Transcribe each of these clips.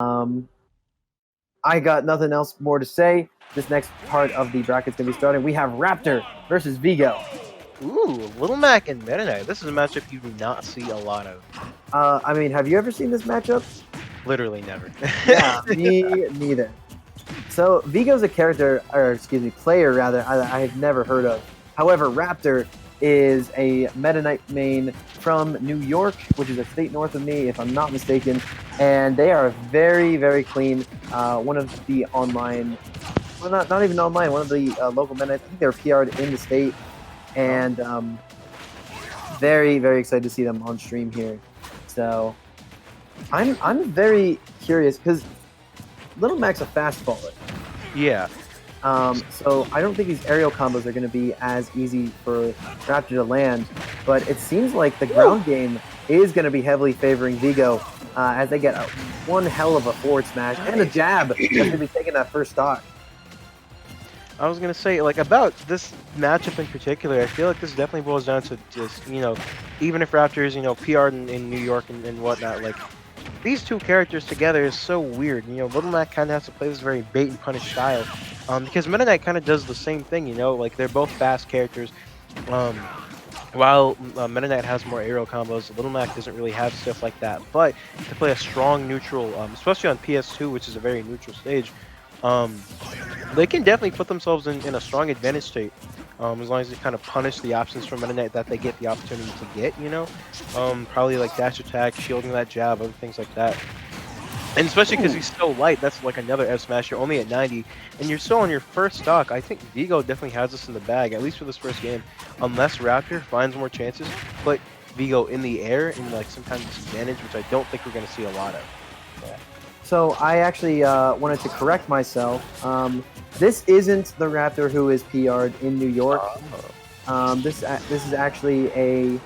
Um, I got nothing else more to say. This next part of the bracket's going to be starting. We have Raptor versus Vigo. Ooh, Little Mac and Meta Knight. This is a matchup you do not see a lot of. I mean, have you ever seen this matchup? Literally never. Yeah, me neither. So Vigo's a character, or excuse me, player rather, I have never heard of. However, Raptor is a Meta Knight main from New York, which is a state north of me, if I'm not mistaken, and they are very, very clean. One of the online, well, not even online, one of the local Meta Knights. I think they're PR'd in the state, and very, very excited to see them on stream here. So I'm very curious because Little Mac's a fast faller. Yeah. So I don't think these aerial combos are going to be as easy for Raptor to land, but it seems like the ground game is going to be heavily favoring Vigo as they get one hell of a forward smash and a jab that's going to be taking that first stock. I was gonna say, like, about this matchup in particular, I feel like this definitely boils down to just, even if Raptors, PR'd in New York and whatnot, like, these two characters together is so weird. Little Mac kind of has to play this very bait and punish style, because Meta Knight kind of does the same thing. Like they're both fast characters. While Meta Knight has more aerial combos, Little Mac doesn't really have stuff like that. But to play a strong neutral, especially on PS2, which is a very neutral stage, they can definitely put themselves in a strong advantage state. As long as they kind of punish the options from Meta Knight that they get the opportunity to get, probably like dash attack, shielding that jab, other things like that. And especially because he's so light, that's like another F smash. You're only at 90, and you're still on your first stock. I think Vigo definitely has this in the bag, at least for this first game, unless Raptor finds more chances. Put Vigo in the air in like some kind of disadvantage, which I don't think we're going to see a lot of. Yeah. So I actually wanted to correct myself. This isn't the Raptor who is PR'd in New York. This is actually a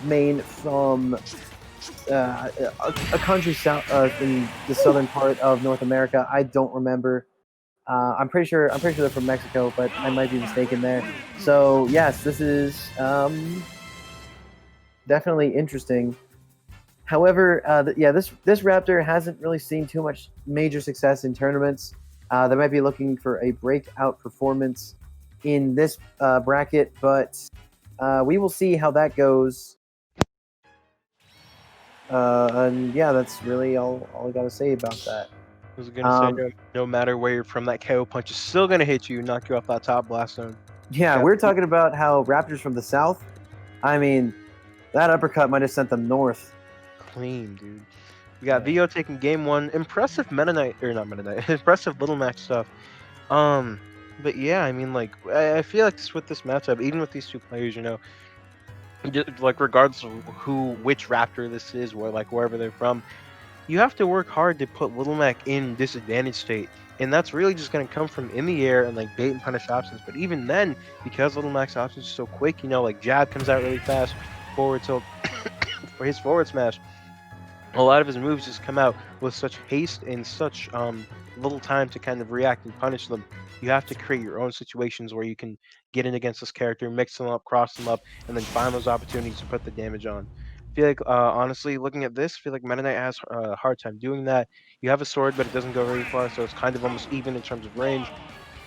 main from a country south in the southern part of North America. I don't remember. I'm pretty sure they're from Mexico, but I might be mistaken there. So yes, this is definitely interesting. However, this Raptor hasn't really seen too much major success in tournaments. They might be looking for a breakout performance in this bracket, but we will see how that goes. And yeah, that's really all I got to say about that. I was gonna say, no matter where you're from, that KO punch is still gonna hit you, knock you off that top blast zone. Yeah, we're talking about how Raptors from the south. I mean, that uppercut might have sent them north. Clean, dude. We got Vigo taking game one. Impressive Meta Knight, or not Meta Knight, impressive Little Mac stuff. But yeah, I mean, like, I feel like with this matchup, even with these two players, like regardless of which Raptor this is, or like wherever they're from, you have to work hard to put Little Mac in disadvantage state. And that's really just going to come from in the air and like bait and punish options. But even then, because Little Mac's options are so quick, like jab comes out really fast, forward tilt for his forward smash. A lot of his moves just come out with such haste and such little time to kind of react and punish them. You have to create your own situations where you can get in against this character, mix them up, cross them up, and then find those opportunities to put the damage on. I feel like, honestly, looking at this, I feel like Meta Knight has a hard time doing that. You have a sword, but it doesn't go very far, so it's kind of almost even in terms of range.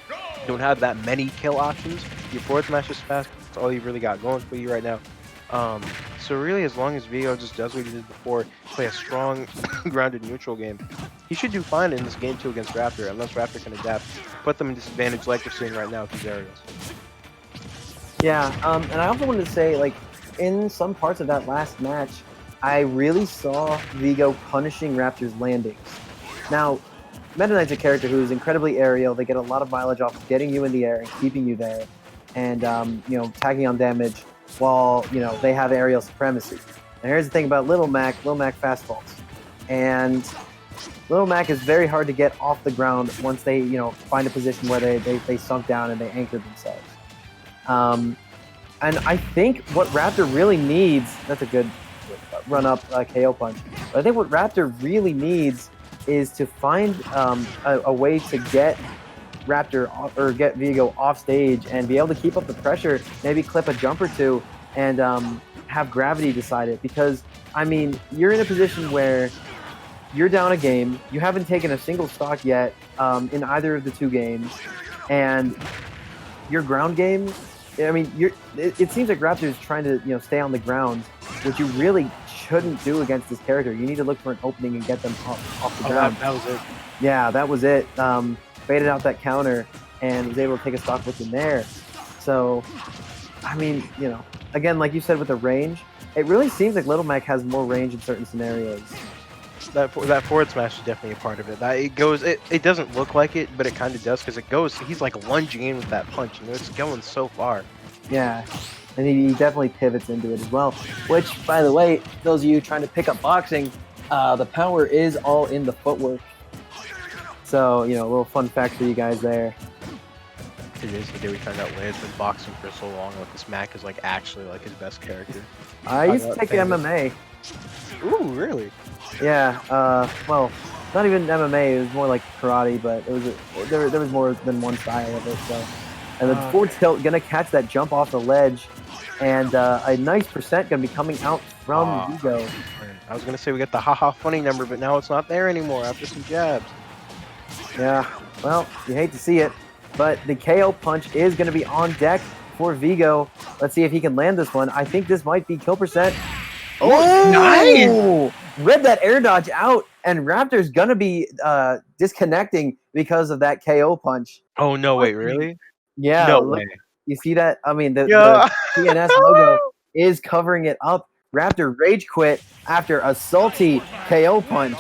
You don't have that many kill options. Your forward smash is fast. That's all you've really got going for you right now. So really, as long as Vigo just does what he did before, play a strong, grounded neutral game, he should do fine in this game 2 against Raptor, unless Raptor can adapt, put them in disadvantage like we're seeing right now with these aerials. Yeah, and I also wanted to say, like, in some parts of that last match, I really saw Vigo punishing Raptor's landings. Now, Meta Knight's a character who is incredibly aerial. They get a lot of mileage off of getting you in the air and keeping you there, and tagging on damage while they have aerial supremacy. And here's the thing about Little Mac fast falls, and Little Mac is very hard to get off the ground once they find a position where they sunk down and they anchored themselves. And I think what Raptor really needs, that's a good run up KO punch, but I think what Raptor really needs is to find a way to get Raptor or get Vigo off stage and be able to keep up the pressure, maybe clip a jump or two, and have gravity decide it. Because I mean, you're in a position where you're down a game. You haven't taken a single stock yet in either of the two games, and your ground game. I mean, it seems like Raptor's trying to stay on the ground, which you really shouldn't do against this character. You need to look for an opening and get them off the ground. That was it. Yeah, that was it. Baited out that counter and was able to take a stock within there. So, I mean, again, like you said with the range, it really seems like Little Mac has more range in certain scenarios. That forward smash is definitely a part of it. It doesn't look like it, but it kind of does because it goes. He's like lunging in with that punch. It's going so far. Yeah, and he definitely pivots into it as well. Which, by the way, those of you trying to pick up boxing, the power is all in the footwork. So, a little fun fact for you guys there. It is the day we found out Land's been boxing for so long. Like this Mac is like actually like his best character. I used to take MMA. Ooh, really? Yeah. Well, not even MMA. It was more like karate, but there was more than one style of it. So, and the forward tilt gonna catch that jump off the ledge, and a nice percent gonna be coming out from Vigo. I was gonna say we got the haha funny number, but now it's not there anymore after some jabs. Yeah. Well, you hate to see it, but the KO punch is gonna be on deck for Vigo. Let's see if he can land this one. I think this might be kill percent. Oh, nice! Read that air dodge out, and Raptor's gonna be disconnecting because of that KO punch. Oh no! Wait, really? Yeah. No look, way. you see that? I mean, the TNS logo is covering it up. Raptor rage quit after a salty KO punch.